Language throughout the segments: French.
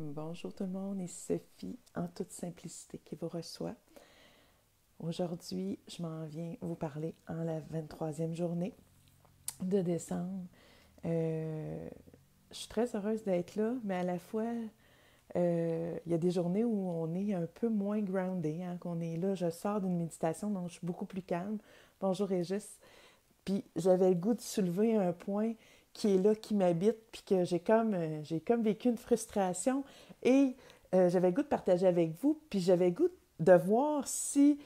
Bonjour tout le monde, ici Sophie en toute simplicité qui vous reçoit. Aujourd'hui, je m'en viens vous parler en la 23e journée de décembre. Je suis très heureuse d'être là, mais à la fois, il y a des journées où on est un peu moins groundé, hein, qu'on est là. Je sors d'une méditation, donc je suis beaucoup plus calme. Bonjour Régis. Puis j'avais le goût de soulever un point qui est là, qui m'habite, puis que j'ai comme vécu une frustration et j'avais le goût de partager avec vous, puis j'avais le goût de voir si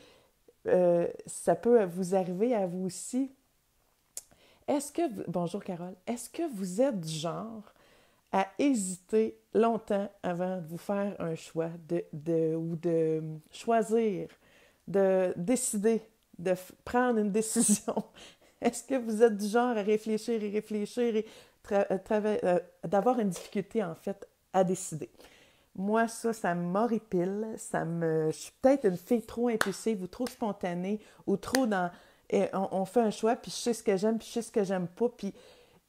ça peut vous arriver à vous aussi. Bonjour Carole, est-ce que vous êtes du genre à hésiter longtemps avant de vous faire un choix, ou de choisir, de décider, prendre une décision? Est-ce que vous êtes du genre à réfléchir et réfléchir et d'avoir une difficulté, en fait, à décider? Moi, ça m'horripile. Je suis peut-être une fille trop impulsive ou trop spontanée ou trop dans... Et on fait un choix, puis je sais ce que j'aime, puis je sais ce que j'aime pas, puis...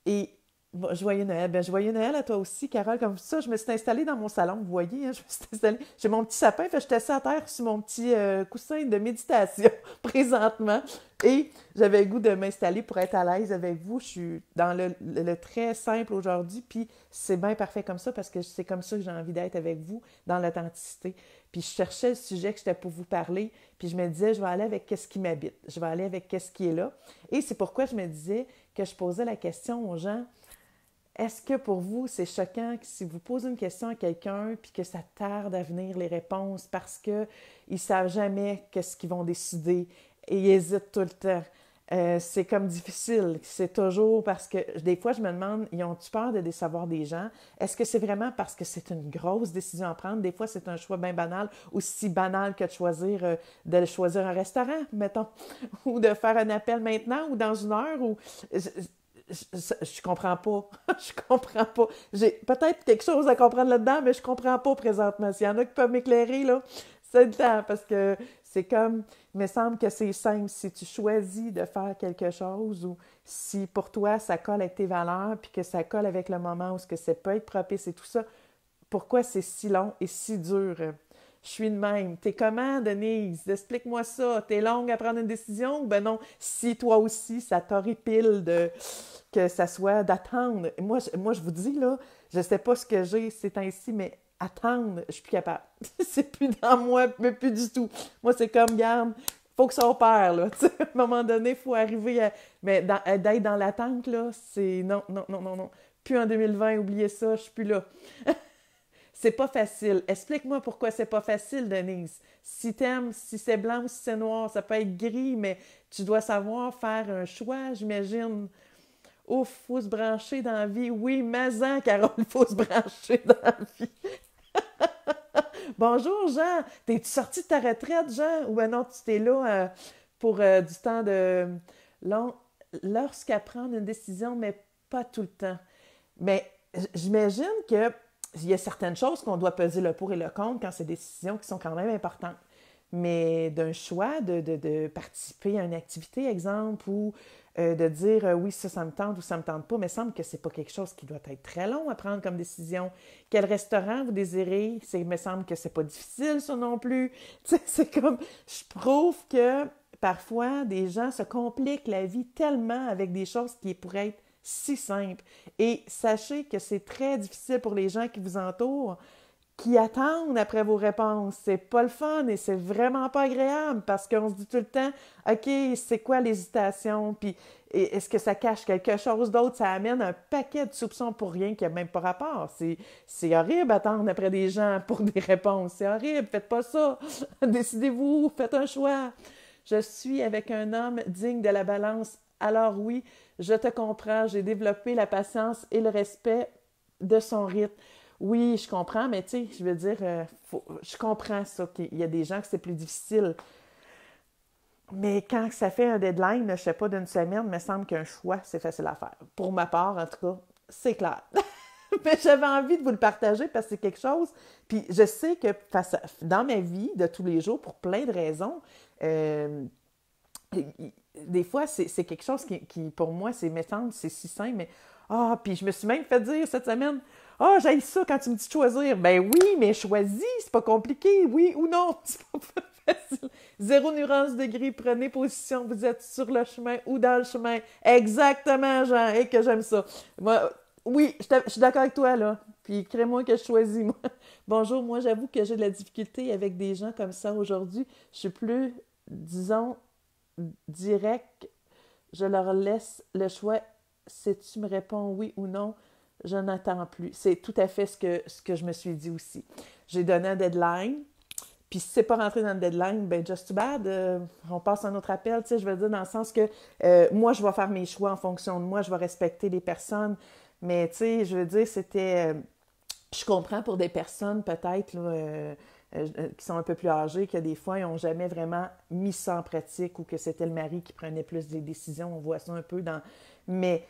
Et bon, joyeux Noël. Ben, joyeux Noël à toi aussi, Carole. Comme ça, je me suis installée dans mon salon, vous voyez, hein, je me suis installée. J'ai mon petit sapin, fait, je suis assise à terre sur mon petit coussin de méditation présentement. Et j'avais le goût de m'installer pour être à l'aise avec vous. Je suis dans le très simple aujourd'hui, puis c'est bien parfait comme ça parce que c'est comme ça que j'ai envie d'être avec vous, dans l'authenticité. Puis je cherchais le sujet que j'étais pour vous parler, puis je me disais, je vais aller avec qu'est-ce qui m'habite, je vais aller avec qu'est-ce qui est là. Et c'est pourquoi je me disais que je posais la question aux gens, est-ce que pour vous, c'est choquant que si vous posez une question à quelqu'un puis que ça tarde à venir les réponses parce qu'ils ne savent jamais qu'est-ce qu'ils vont décider et ils hésitent tout le temps? C'est comme difficile. C'est toujours parce que des fois, je me demande, ils ont-tu peur de décevoir des gens? Est-ce que c'est vraiment parce que c'est une grosse décision à prendre? Des fois, c'est un choix bien banal, aussi banal que de choisir un restaurant, mettons, ou de faire un appel maintenant ou dans une heure. Je comprends pas. Je comprends pas. J'ai peut-être quelque chose à comprendre là-dedans, mais je comprends pas présentement. S'il y en a qui peuvent m'éclairer, là, c'est le temps, parce que c'est comme, il me semble que c'est simple. Si tu choisis de faire quelque chose ou si pour toi, ça colle avec tes valeurs, puis que ça colle avec le moment où ce que ça peut être propice et tout ça, pourquoi c'est si long et si dur? Je suis de même. T'es comment, Denise? Explique-moi ça. T'es longue à prendre une décision? Ben non, si toi aussi, ça t'horripile que ça soit d'attendre. Moi, je vous dis, là, je sais pas ce que j'ai ces temps-ci, mais attendre, je suis plus capable. C'est plus dans moi, mais plus du tout. Moi, c'est comme, garde, faut que ça opère, là. À un moment donné, il faut arriver à... Mais d'être dans l'attente, là, c'est non, non, non, non, non. Plus en 2020, oubliez ça, je suis plus là. C'est pas facile. Explique-moi pourquoi c'est pas facile, Denise. Si t'aimes, si c'est blanc ou si c'est noir, ça peut être gris, mais tu dois savoir faire un choix, j'imagine. Ouf, faut se brancher dans la vie. Oui, mais Carole, il faut se brancher dans la vie. Bonjour, Jean. T'es-tu sorti de ta retraite, Jean? Ou ben non, tu t'es là pour du temps de... long, lorsqu'à prendre une décision, mais pas tout le temps. Mais j'imagine que il y a certaines choses qu'on doit peser le pour et le contre quand c'est des décisions qui sont quand même importantes. Mais d'un choix de participer à une activité, exemple, ou de dire oui, ça me tente ou ça me tente pas, mais il semble que c'est pas quelque chose qui doit être très long à prendre comme décision. Quel restaurant vous désirez? Il me semble que c'est pas difficile, ça non plus. Tu sais, c'est comme, je prouve que parfois, des gens se compliquent la vie tellement avec des choses qui pourraient être si simples. Et sachez que c'est très difficile pour les gens qui vous entourent, qui attendent après vos réponses. C'est pas le fun et c'est vraiment pas agréable parce qu'on se dit tout le temps, OK, c'est quoi l'hésitation? Puis est-ce que ça cache quelque chose d'autre? Ça amène un paquet de soupçons pour rien qui n'a même pas rapport. C'est horrible attendre après des gens pour des réponses. C'est horrible, faites pas ça. Décidez-vous, faites un choix. Je suis avec un homme digne de la balance. Alors oui, je te comprends, j'ai développé la patience et le respect de son rythme. Oui, je comprends, mais tu sais, je veux dire, je comprends ça, qu'il y a des gens que c'est plus difficile. Mais quand ça fait un deadline, je sais pas, d'une semaine, il me semble qu'un choix, c'est facile à faire. Pour ma part, en tout cas, c'est clair. Mais j'avais envie de vous le partager parce que c'est quelque chose. Puis je sais que dans ma vie de tous les jours, pour plein de raisons, euh, des fois, c'est quelque chose qui, pour moi, me semble, c'est si simple, mais puis je me suis même fait dire cette semaine, Ah, j'haïs ça quand tu me dis de choisir. Ben oui, mais choisis, c'est pas compliqué, oui ou non. C'est pas facile. Zéro nuance de gris, prenez position, vous êtes sur le chemin ou dans le chemin. Exactement, Jean, et que j'aime ça. Moi, oui, je suis d'accord avec toi, là. Puis crée-moi que je choisis, moi. Bonjour, moi, j'avoue que j'ai de la difficulté avec des gens comme ça aujourd'hui. Je suis plus, disons, direct. Je leur laisse le choix. Si tu me réponds oui ou non, je n'attends plus. C'est tout à fait ce que je me suis dit aussi. J'ai donné un deadline. Puis si c'est pas rentré dans le deadline, ben just too bad, on passe à un autre appel, tu sais, je veux dire dans le sens que moi, je vais faire mes choix en fonction de moi, je vais respecter les personnes, mais tu sais, je veux dire, c'était, je comprends pour des personnes peut-être, là, qui sont un peu plus âgées, que des fois, ils n'ont jamais vraiment mis ça en pratique ou que c'était le mari qui prenait plus des décisions, on voit ça un peu dans... Mais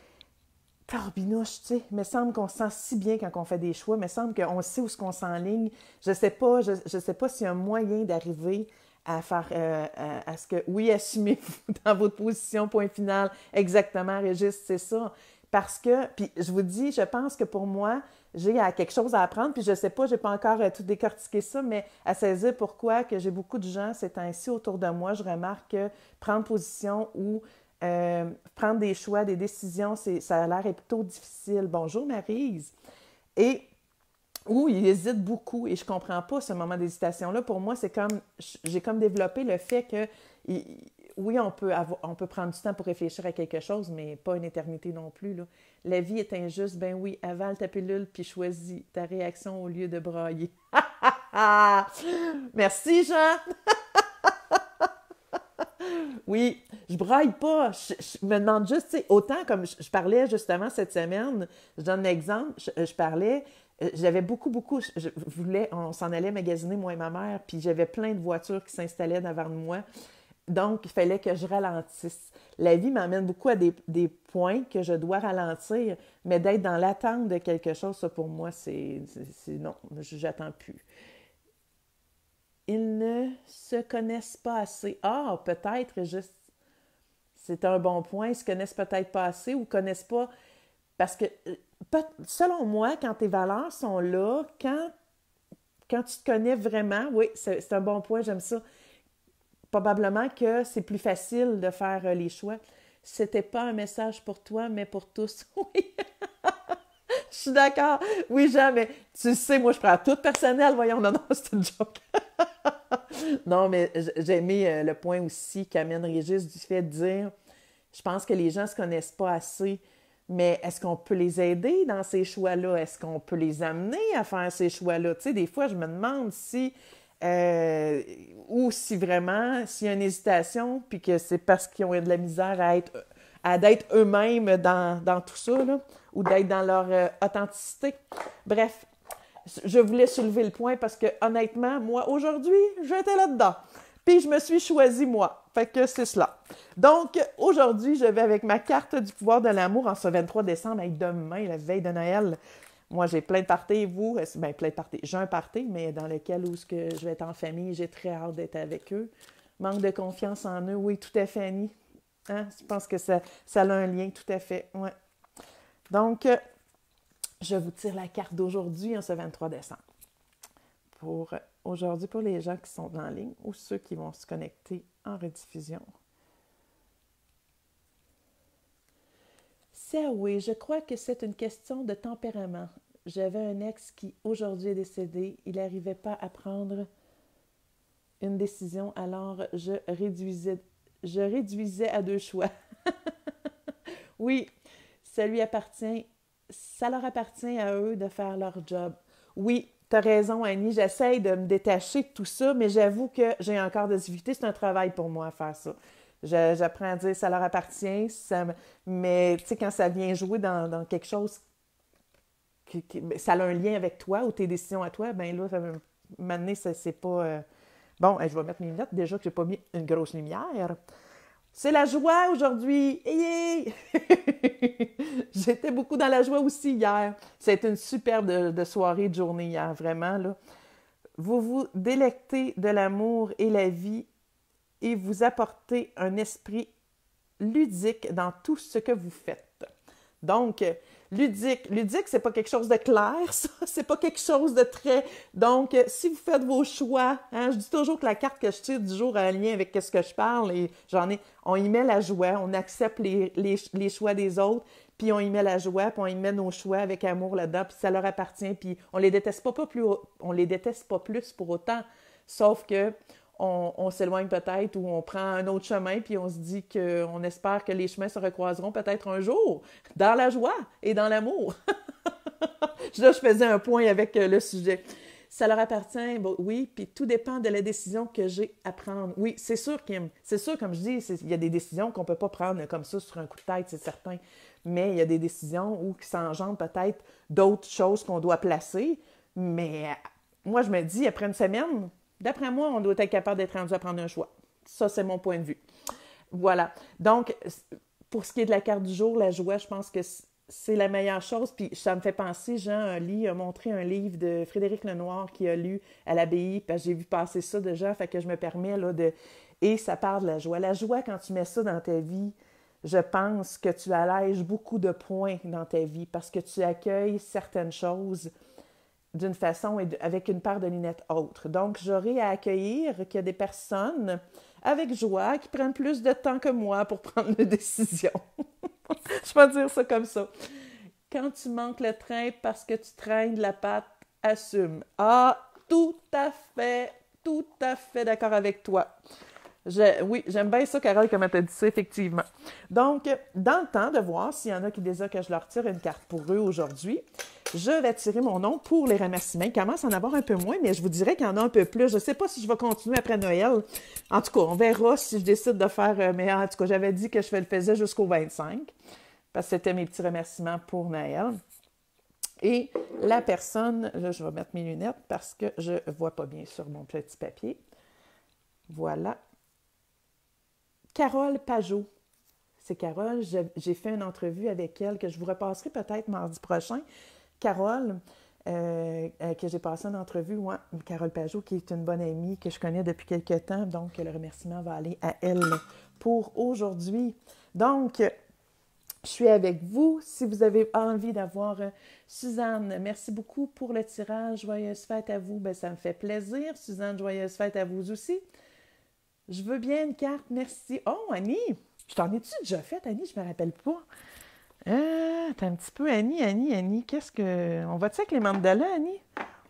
Tarbinouche, tu sais, il me semble qu'on se sent si bien quand on fait des choix, il me semble qu'on sait où est-ce qu'on s'enligne. Je sais pas s'il y a un moyen d'arriver à faire, à ce que, oui, assumez-vous dans votre position, point final, exactement, Régis, c'est ça. Parce que, puis je vous dis, je pense que pour moi, j'ai quelque chose à apprendre, puis je sais pas, j'ai pas encore tout décortiqué ça, mais à saisir pourquoi que j'ai beaucoup de gens ces temps-ci autour de moi, je remarque que prendre position ou prendre des choix, des décisions, ça a l'air plutôt difficile. Bonjour Maryse. Et où il hésite beaucoup et je comprends pas ce moment d'hésitation-là. Pour moi, c'est comme, j'ai comme développé le fait que, oui, on peut prendre du temps pour réfléchir à quelque chose, mais pas une éternité non plus, là. La vie est injuste, ben oui, avale ta pilule puis choisis ta réaction au lieu de brailler. Merci Jean! Oui, je braille pas. Je me demande juste, tu sais, autant comme je parlais justement cette semaine, je donne un exemple, je parlais, j'avais beaucoup, je voulais, on s'en allait magasiner, moi et ma mère, puis j'avais plein de voitures qui s'installaient devant de moi. Donc, il fallait que je ralentisse. La vie m'amène beaucoup à des points que je dois ralentir, mais d'être dans l'attente de quelque chose, ça pour moi, non, j'attends plus. Ils ne se connaissent pas assez. Ah, peut-être juste, c'est un bon point, ils se connaissent peut-être pas assez ou connaissent pas, parce que, selon moi, quand tes valeurs sont là, quand tu te connais vraiment, oui, c'est un bon point, j'aime ça, probablement que c'est plus facile de faire les choix. C'était pas un message pour toi, mais pour tous. Oui, je suis d'accord. Oui, Jean, mais tu sais, moi, je prends tout personnel. Voyons, non, c'est une joke. Non, mais j'ai aimé le point aussi qu'amène Régis du fait de dire, je pense que les gens ne se connaissent pas assez, mais est-ce qu'on peut les aider dans ces choix-là? Est-ce qu'on peut les amener à faire ces choix-là? Tu sais, des fois, je me demande si, ou si vraiment, s'il y a une hésitation, puis que c'est parce qu'ils ont eu de la misère d'être eux-mêmes dans tout ça, là, ou d'être dans leur authenticité. Bref, je voulais soulever le point parce que, honnêtement, moi, aujourd'hui, j'étais là-dedans. Puis je me suis choisie, moi. Fait que c'est cela. Donc, aujourd'hui, je vais avec ma carte du pouvoir de l'amour en ce 23 décembre, avec demain, la veille de Noël. Moi, j'ai plein de parties, vous, bien, plein de parties. J'ai un party, mais dans lequel où je vais être en famille, j'ai très hâte d'être avec eux. Manque de confiance en eux, oui, tout à fait, Annie. Hein? Je pense que ça a un lien, tout à fait, ouais. Donc, je vous tire la carte d'aujourd'hui, en ce 23 décembre. Pour aujourd'hui, pour les gens qui sont en ligne ou ceux qui vont se connecter en rediffusion. C'est oui, je crois que c'est une question de tempérament. J'avais un ex qui, aujourd'hui, est décédé. Il n'arrivait pas à prendre une décision, alors je réduisais à deux choix. Oui, ça leur appartient à eux de faire leur job. Oui, t'as raison, Annie, j'essaye de me détacher de tout ça, mais j'avoue que j'ai encore des difficultés. C'est un travail pour moi à faire ça. J'apprends à dire ça leur appartient, mais tu sais, quand ça vient jouer dans quelque chose ça a un lien avec toi ou tes décisions à toi, ben là, maintenant, c'est pas... Bon, je vais mettre mes lunettes, déjà que j'ai pas mis une grosse lumière. C'est la joie aujourd'hui! Hey, hey! J'étais beaucoup dans la joie aussi hier. C'était une superbe de soirée, de journée hier, vraiment, là. Vous vous délectez de l'amour et la vie et vous apportez un esprit ludique dans tout ce que vous faites. Donc, Ludique, c'est pas quelque chose de clair, ça. C'est pas quelque chose de très... Donc, si vous faites vos choix, hein, je dis toujours que la carte que je tire du jour a un lien avec ce que je parle et on y met la joie, on accepte les choix des autres, puis on y met la joie, puis on y met nos choix avec amour là-dedans, puis ça leur appartient, puis on les déteste pas plus, on les déteste pas plus pour autant, sauf que on s'éloigne peut-être ou on prend un autre chemin puis on se dit qu'on espère que les chemins se recroiseront peut-être un jour dans la joie et dans l'amour. Là, je faisais un point avec le sujet. Ça leur appartient, bon, oui, puis tout dépend de la décision que j'ai à prendre. Oui, c'est sûr, Kim, c'est sûr, comme je dis, il y a des décisions qu'on ne peut pas prendre comme ça sur un coup de tête, c'est certain. Mais il y a des décisions où qui s'engendrent peut-être d'autres choses qu'on doit placer. Mais moi, je me dis, après une semaine, d'après moi, on doit être capable d'être rendu à prendre un choix. Ça, c'est mon point de vue. Voilà. Donc, pour ce qui est de la carte du jour, la joie, je pense que c'est la meilleure chose. Puis ça me fait penser, Jean Lee a montré un livre de Frédéric Lenoir qu'il a lu à l'abbaye, parce que j'ai vu passer ça déjà, fait que je me permets là de... Et ça parle de la joie. La joie, quand tu mets ça dans ta vie, je pense que tu allèges beaucoup de points dans ta vie parce que tu accueilles certaines choses d'une façon et avec une paire de lunettes autre. Donc, j'aurai à accueillir qu'il y a des personnes avec joie qui prennent plus de temps que moi pour prendre une décision. Je vais dire ça comme ça. Quand tu manques le train parce que tu traînes de la patte, assume. Ah, tout à fait d'accord avec toi. Oui, j'aime bien ça, Carole, comme elle t'a dit ça, effectivement. Donc, dans le temps de voir s'il y en a qui désirent que je leur tire une carte pour eux aujourd'hui, je vais tirer mon nom pour les remerciements. Il commence à en avoir un peu moins, mais je vous dirais qu'il y en a un peu plus. Je ne sais pas si je vais continuer après Noël. En tout cas, on verra si je décide de faire... mais en tout cas, j'avais dit que je le faisais jusqu'au 25, parce que c'était mes petits remerciements pour Noël. Et la personne... Là, je vais mettre mes lunettes parce que je ne vois pas bien sur mon petit papier. Voilà. Carole Pajot. C'est Carole, j'ai fait une entrevue avec elle que je vous repasserai peut-être mardi prochain. Carole, que j'ai passé une entrevue, ouais, Carole Pajot, qui est une bonne amie que je connais depuis quelques temps, donc le remerciement va aller à elle pour aujourd'hui. Donc, je suis avec vous. Si vous avez envie d'avoir Suzanne, merci beaucoup pour le tirage. Joyeuse fête à vous. Bien, ça me fait plaisir. Suzanne, joyeuse fête à vous aussi. Je veux bien une carte, merci. Oh, Annie, je t'en ai-tu déjà fait, Annie? Je me rappelle pas. T'as un petit peu, Annie, qu'est-ce que... On va-tu avec les mandalas, Annie?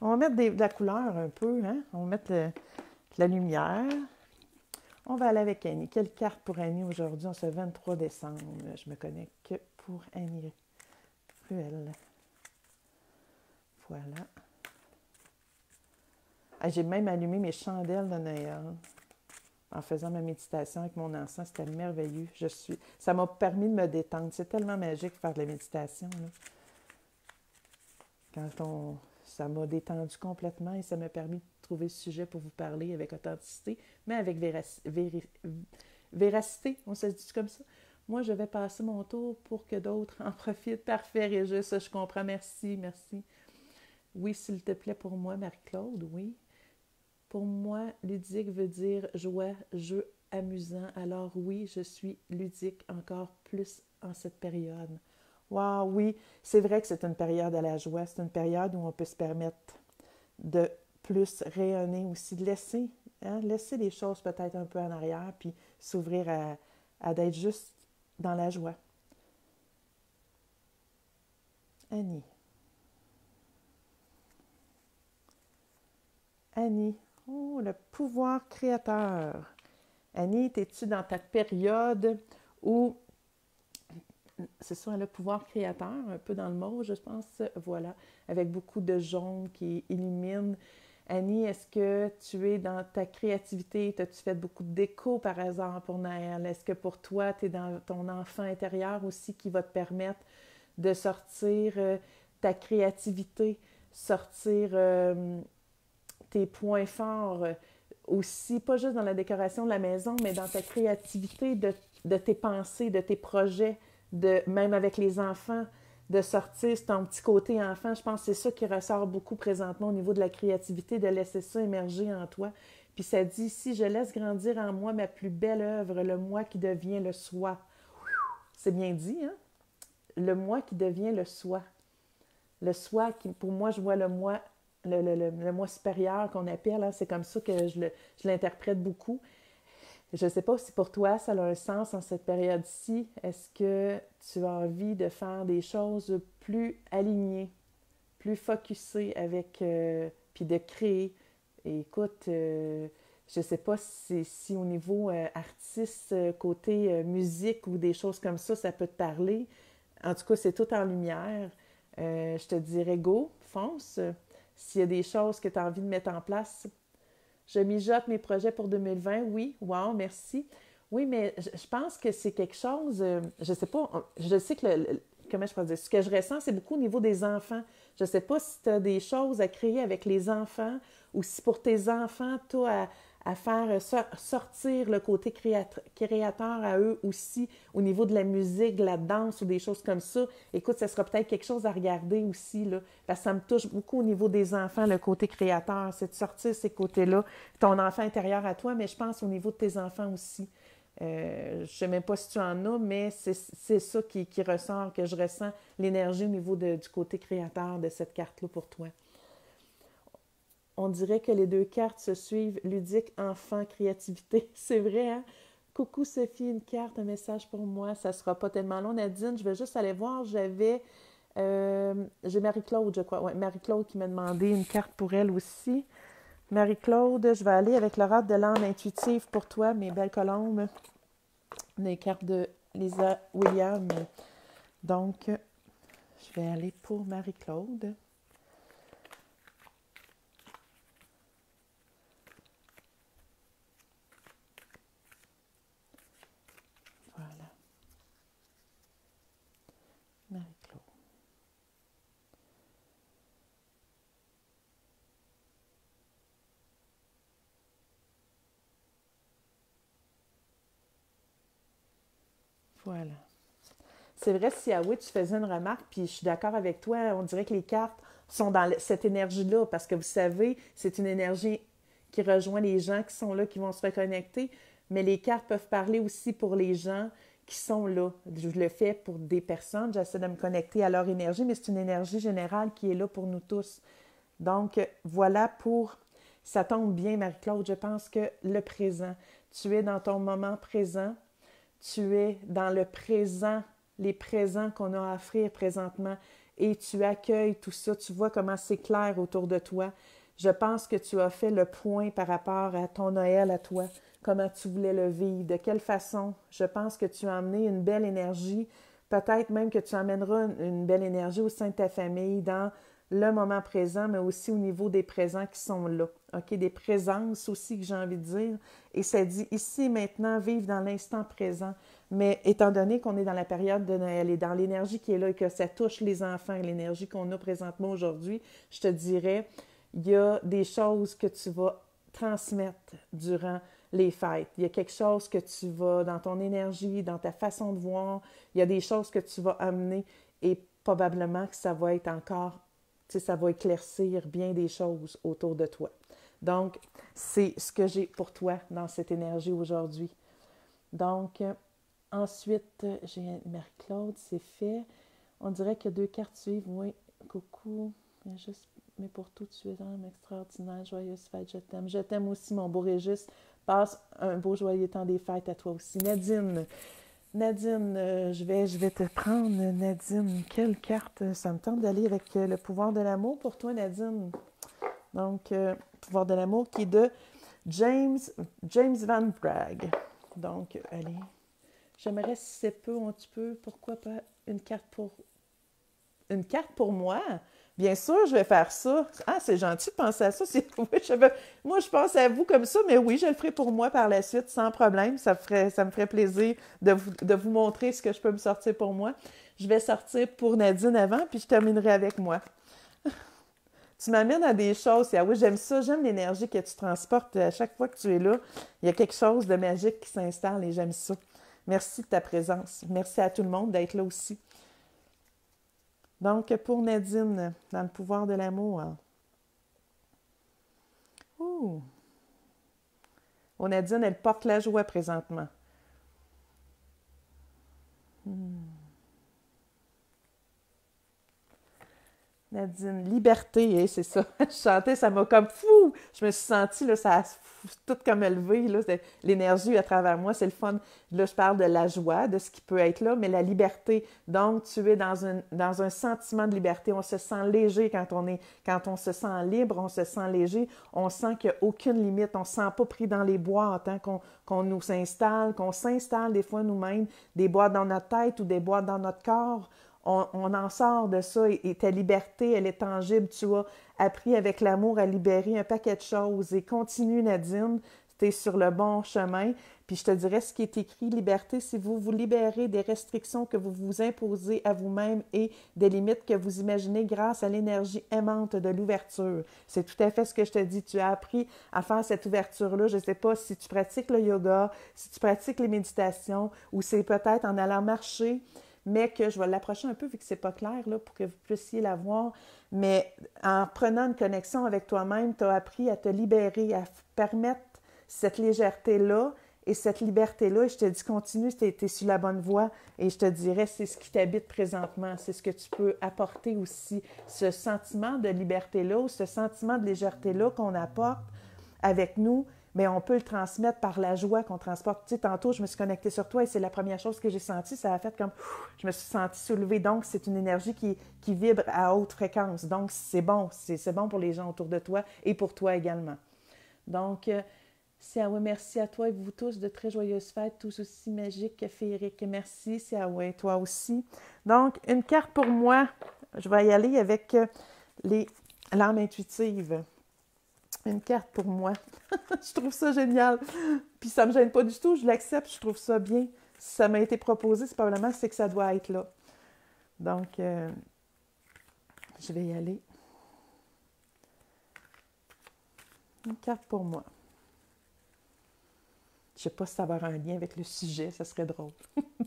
On va mettre de la couleur un peu, hein? On va mettre de la lumière. On va aller avec Annie. Quelle carte pour Annie aujourd'hui, en ce 23 décembre? Je me connecte que pour Annie Ruel. Voilà. Ah, j'ai même allumé mes chandelles de Noël en faisant ma méditation avec mon encens. C'était merveilleux. Ça m'a permis de me détendre. C'est tellement magique de faire de la méditation, là. Ça m'a détendu complètement et ça m'a permis de trouver ce sujet pour vous parler avec authenticité, mais avec véracité. On se dit comme ça. Moi, je vais passer mon tour pour que d'autres en profitent. Parfait, Régis, je comprends. Merci. Oui, s'il te plaît, pour moi, Marie-Claude, oui. Pour moi, ludique veut dire joie, jeu, amusant. Alors oui, je suis ludique encore plus en cette période. Wow, oui, c'est vrai que c'est une période à la joie. C'est une période où on peut se permettre de plus rayonner aussi, de laisser les choses peut-être un peu en arrière, puis s'ouvrir à d'être juste dans la joie. Annie. Oh, le pouvoir créateur. Annie, es-tu dans ta période où, c'est ça, le pouvoir créateur, un peu dans le mot, je pense, voilà, avec beaucoup de jaune qui illumine. Annie, est-ce que tu es dans ta créativité? As-tu fait beaucoup de déco par hasard pour Noël? Est-ce que pour toi, tu es dans ton enfant intérieur aussi qui va te permettre de sortir ta créativité, sortir... tes points forts aussi, pas juste dans la décoration de la maison, mais dans ta créativité de tes pensées, de tes projets, même avec les enfants, de sortir ton petit côté enfant. Je pense que c'est ça qui ressort beaucoup présentement au niveau de la créativité, de laisser ça émerger en toi. Puis ça dit, si je laisse grandir en moi ma plus belle œuvre, le moi qui devient le soi. C'est bien dit, hein? le moi qui devient le soi. Le soi, qui, pour moi, je vois le moi, le moi supérieur qu'on appelle, hein, c'est comme ça que je l'interprète beaucoup. Je ne sais pas si pour toi, ça a un sens en cette période-ci. Est-ce que tu as envie de faire des choses plus alignées, plus focusées avec, puis de créer? Et écoute, je ne sais pas si au niveau artiste, côté musique ou des choses comme ça peut te parler. En tout cas, c'est tout en lumière. Je te dirais go, fonce. S'il y a des choses que tu as envie de mettre en place, je mijote mes projets pour 2020. Oui, wow, merci. Oui, mais je pense que c'est quelque chose, je sais pas, je sais que comment je peux dire, ce que je ressens, c'est beaucoup au niveau des enfants. Je sais pas si tu as des choses à créer avec les enfants ou si pour tes enfants, tu as à faire sortir le côté créateur à eux aussi au niveau de la musique, de la danse ou des choses comme ça. Écoute, ça sera peut-être quelque chose à regarder aussi, là, parce que ça me touche beaucoup au niveau des enfants, le côté créateur, c'est de sortir ces côtés-là, ton enfant intérieur à toi, mais je pense au niveau de tes enfants aussi. Je ne sais même pas si tu en as, mais c'est ça qui ressort, que je ressens l'énergie au niveau du côté créateur de cette carte-là pour toi. On dirait que les deux cartes se suivent, ludique, enfant, créativité. C'est vrai, hein? Coucou Sophie, une carte, un message pour moi. Ça sera pas tellement long, Nadine. Je vais juste aller voir. J'ai Marie-Claude, je crois. Oui, Marie-Claude qui m'a demandé une carte pour elle aussi. Marie-Claude, je vais aller avec l'oracle de l'âme intuitive pour toi, mes belles colombes. Des cartes de Lisa Williams. Donc, je vais aller pour Marie-Claude. Voilà. Marie-Claude. Voilà. C'est vrai, si ah oui, tu faisais une remarque, puis je suis d'accord avec toi, on dirait que les cartes sont dans cette énergie-là, parce que vous savez, c'est une énergie qui rejoint les gens qui sont là, qui vont se reconnecter, mais les cartes peuvent parler aussi pour les gens qui sont là. Je le fais pour des personnes, j'essaie de me connecter à leur énergie, mais c'est une énergie générale qui est là pour nous tous. Donc, voilà pour... Ça tombe bien, Marie-Claude, je pense que le présent, tu es dans ton moment présent, tu es dans le présent, les présents qu'on a à offrir présentement et tu accueilles tout ça, tu vois comment c'est clair autour de toi. Je pense que tu as fait le point par rapport à ton Noël à toi, comment tu voulais le vivre, de quelle façon. Je pense que tu as amené une belle énergie, peut-être même que tu amèneras une belle énergie au sein de ta famille, dans le moment présent, mais aussi au niveau des présents qui sont là. OK? Des présences aussi que j'ai envie de dire. Et ça dit ici, maintenant, vivre dans l'instant présent. Mais étant donné qu'on est dans la période de Noël et dans l'énergie qui est là et que ça touche les enfants, l'énergie qu'on a présentement aujourd'hui, je te dirais, il y a des choses que tu vas transmettre durant les fêtes. Il y a quelque chose que tu vas, dans ton énergie, dans ta façon de voir, il y a des choses que tu vas amener et probablement que ça va être encore, tu sais, ça va éclaircir bien des choses autour de toi. Donc, c'est ce que j'ai pour toi dans cette énergie aujourd'hui. Donc, ensuite, j'ai Marie-Claude, c'est fait. On dirait qu'il y a deux cartes suivantes. Oui, coucou. Mais pour tout, tu es un homme extraordinaire. Joyeuse fête, je t'aime. Je t'aime aussi, mon beau Régis. Passe un beau joyeux temps des fêtes à toi aussi. Nadine, je vais te prendre, Nadine. Quelle carte? Ça me tente d'aller avec le pouvoir de l'amour pour toi, Nadine. Donc, pouvoir de l'amour qui est de James Van Prague. Donc, allez. J'aimerais, si c'est peu, un petit peu, pourquoi pas une carte pour moi? Bien sûr, je vais faire ça. Ah, c'est gentil de penser à ça. Moi, je pense à vous comme ça, mais oui, je le ferai pour moi par la suite, sans problème. Ça me ferait plaisir de vous montrer ce que je peux me sortir pour moi. Je vais sortir pour Nadine avant, puis je terminerai avec moi. Tu m'amènes à des choses. Ah oui, j'aime ça. J'aime l'énergie que tu transportes. À chaque fois que tu es là, il y a quelque chose de magique qui s'installe et j'aime ça. Merci de ta présence. Merci à tout le monde d'être là aussi. Donc, pour Nadine, dans le pouvoir de l'amour. Oh, Nadine, elle porte la joie présentement. Nadine, liberté, hein, c'est ça. Je chantais, ça m'a comme fou. Je me suis sentie, là, ça a tout comme élevé, là, l'énergie à travers moi, c'est le fun. Là, je parle de la joie, de ce qui peut être là, mais la liberté. Donc, tu es dans un sentiment de liberté. On se sent léger quand on se sent libre, on se sent léger. On sent qu'il n'y a aucune limite. On ne se sent pas pris dans les boîtes, hein, qu'on nous s'installe, qu'on s'installe des fois nous-mêmes, des boîtes dans notre tête ou des boîtes dans notre corps. On en sort de ça et ta liberté, elle est tangible. Tu as appris avec l'amour à libérer un paquet de choses. Et continue, Nadine, tu es sur le bon chemin. Puis je te dirais ce qui est écrit, liberté, si vous vous libérez des restrictions que vous vous imposez à vous-même et des limites que vous imaginez grâce à l'énergie aimante de l'ouverture. C'est tout à fait ce que je te dis. Tu as appris à faire cette ouverture-là. Je ne sais pas si tu pratiques le yoga, si tu pratiques les méditations ou c'est peut-être en allant marcher, mais que je vais l'approcher un peu vu que c'est pas clair là, pour que vous puissiez la voir. Mais en prenant une connexion avec toi-même, tu as appris à te libérer, à permettre cette légèreté-là et cette liberté-là. Et je te dis, continue, tu es sur la bonne voie. Et je te dirais, c'est ce qui t'habite présentement. C'est ce que tu peux apporter aussi. Ce sentiment de liberté-là ou ce sentiment de légèreté-là qu'on apporte avec nous, mais on peut le transmettre par la joie qu'on transporte. Tu sais, tantôt, je me suis connectée sur toi et c'est la première chose que j'ai sentie. Ça a fait comme, je me suis sentie soulevée. Donc, c'est une énergie qui vibre à haute fréquence. Donc, c'est bon. C'est bon pour les gens autour de toi et pour toi également. Donc, Siawe, merci à toi et vous tous. De très joyeuses fêtes, tous aussi magiques que féeriques. Merci, Siawe, toi aussi. Donc, une carte pour moi. Je vais y aller avec l'âme intuitive. Une carte pour moi. Je trouve ça génial. Puis ça me gêne pas du tout. Je l'accepte. Je trouve ça bien. Si ça m'a été proposé, c'est probablement c'est que ça doit être là. Donc, je vais y aller. Une carte pour moi. Je ne sais pas si ça va avoir un lien avec le sujet. Ça serait drôle.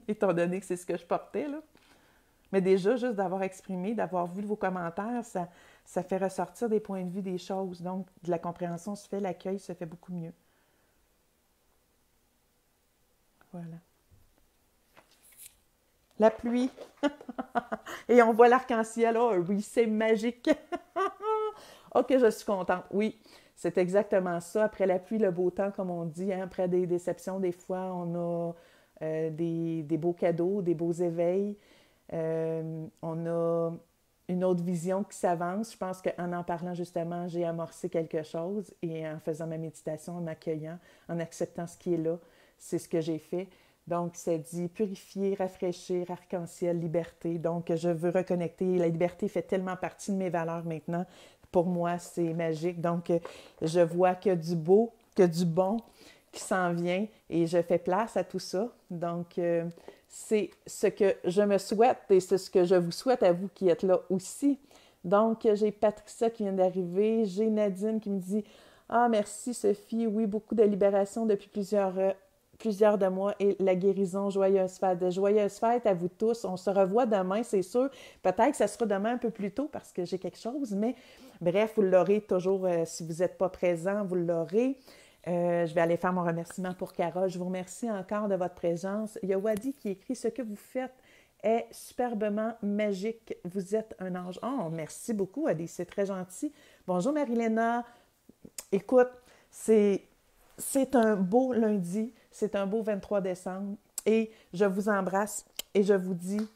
Étant donné que c'est ce que je portais, là. Mais déjà, juste d'avoir exprimé, d'avoir vu vos commentaires, ça fait ressortir des points de vue des choses. Donc, de la compréhension se fait, l'accueil se fait beaucoup mieux. Voilà. La pluie. Et on voit l'arc-en-ciel. Oh oui, c'est magique. Ok, je suis contente. Oui, c'est exactement ça. Après la pluie, le beau temps, comme on dit. Hein? Après des déceptions, des fois, on a des beaux cadeaux, des beaux éveils. On a une autre vision qui s'avance. Je pense qu'en parlant justement, j'ai amorcé quelque chose et en faisant ma méditation, en m'accueillant, en acceptant ce qui est là, c'est ce que j'ai fait. Donc, ça dit purifier, rafraîchir, arc-en-ciel, liberté. Donc, je veux reconnecter. La liberté fait tellement partie de mes valeurs maintenant. Pour moi, c'est magique. Donc, je vois que du beau, que du bon qui s'en vient et je fais place à tout ça. Donc, c'est ce que je me souhaite et c'est ce que je vous souhaite à vous qui êtes là aussi. Donc, j'ai Patricia qui vient d'arriver, j'ai Nadine qui me dit « Ah, merci Sophie, oui, beaucoup de libération depuis plusieurs de mois et la guérison, joyeuse fête. De joyeuses fêtes à vous tous. On se revoit demain, c'est sûr. Peut-être que ça sera demain un peu plus tôt parce que j'ai quelque chose, mais bref, vous l'aurez toujours, si vous n'êtes pas présent, vous l'aurez. Je vais aller faire mon remerciement pour Carole. Je vous remercie encore de votre présence. Il y a Wadi qui écrit « Ce que vous faites est superbement magique. Vous êtes un ange. » Oh, merci beaucoup, Wadi. C'est très gentil. Bonjour, Marie-Léna. Écoute, c'est un beau lundi. C'est un beau 23 décembre. Et je vous embrasse et je vous dis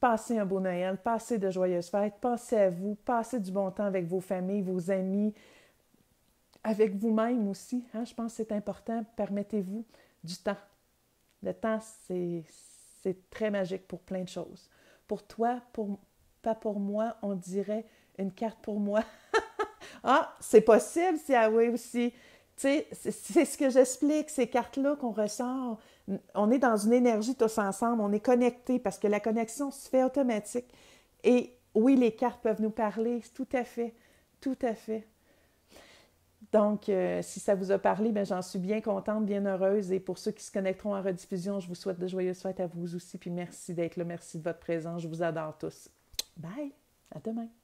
passez un beau Noël, passez de joyeuses fêtes, passez à vous, passez du bon temps avec vos familles, vos amis, avec vous-même aussi, hein? Je pense que c'est important. Permettez-vous du temps. Le temps, c'est très magique pour plein de choses. Pour toi, pas pour moi, on dirait une carte pour moi. Ah, c'est possible, c'est ah oui aussi. Tu sais, c'est ce que j'explique, ces cartes-là qu'on ressort. On est dans une énergie tous ensemble, on est connectés parce que la connexion se fait automatique. Et oui, les cartes peuvent nous parler, tout à fait, tout à fait. Donc, si ça vous a parlé, bien, j'en suis bien contente, bien heureuse. Et pour ceux qui se connecteront en rediffusion, je vous souhaite de joyeuses fêtes à vous aussi. Puis merci d'être là, merci de votre présence. Je vous adore tous. Bye! À demain!